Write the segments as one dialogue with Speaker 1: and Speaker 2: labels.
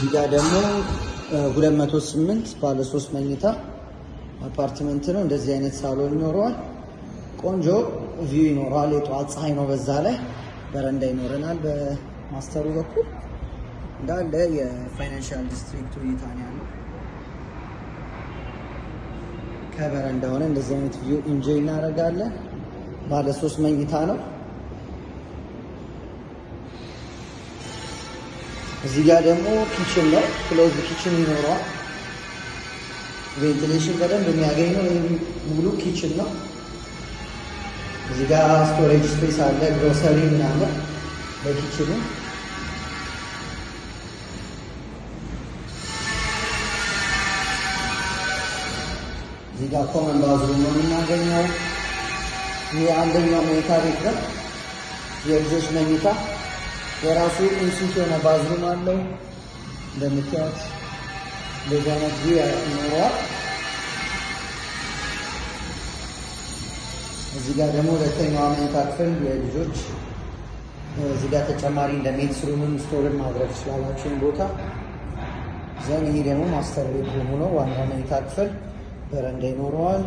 Speaker 1: እዚህ ጋር ደግሞ 208 ባለ 3 መኝታ አፓርትመንት ነው። እንደዚህ አይነት ሳሎን ይኖረዋል። ቆንጆ ቪው ይኖረዋል። የጠዋት ፀሐይ ነው። በዛ ላይ በረንዳ ይኖረናል። በማስተሩ በኩል እንዳለ የፋይናንሻል ዲስትሪክቱ እይታ ነው ያለው። ከበረንዳ ሆነ እንደዚህ አይነት ቪው ኢንጆይ እናደርጋለን። ባለ 3 መኝታ ነው። እዚህ ጋር ደግሞ ኪችን ነው። ክሎዝ ኪችን ይኖረዋል። ቬንቲሌሽን በደንብ የሚያገኝ ነው። ይህ ሙሉ ኪችን ነው። እዚህ ጋር ስቶሬጅ ስፔስ አለ። ግሮሰሪ ምናምን በኪችኑ። እዚህ ጋር ኮመን ባዝሩም ነው የምናገኘው። ይህ አንደኛው መኝታ ቤት ነው። የልጆች መኝታ የራሱ ኢንሱት የሆነ ባዝሩም አለው። እንደምታዩት እንደዚህ አይነት ቪው ይኖረዋል። እዚህ ጋር ደግሞ ሁለተኛዋ መኝታ ክፍል የልጆች እዚህ ጋር ተጨማሪ እንደ ሜድስ ሩምም ስቶርም ማድረግ ትችላላችሁ ቦታ ዘን። ይሄ ደግሞ ማስተር ቤድሩም ነው። ዋናው መኝታ ክፍል በረንዳ ይኖረዋል።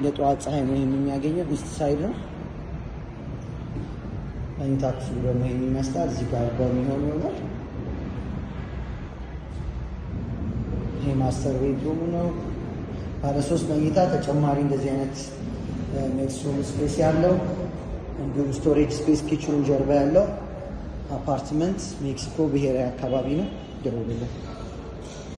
Speaker 1: የጠዋት ፀሐይ ነው ይሄን የሚያገኘው። ኢስት ሳይድ ነው መኝታ ክፍሉ ደግሞ ይሄን ይመስላል። እዚህ ጋር በሚሆን ይሆናል። ይሄ ማስተር ቤድሩም ነው። ባለ 3 መኝታ ተጨማሪ እንደዚህ አይነት ሜድስ ሩም ስፔስ ያለው እንዲሁም ስቶሬጅ ስፔስ ኪችኑ ጀርባ ያለው አፓርትመንት ሜክሲኮ ብሔራዊ አካባቢ ነው። ደውሉልን።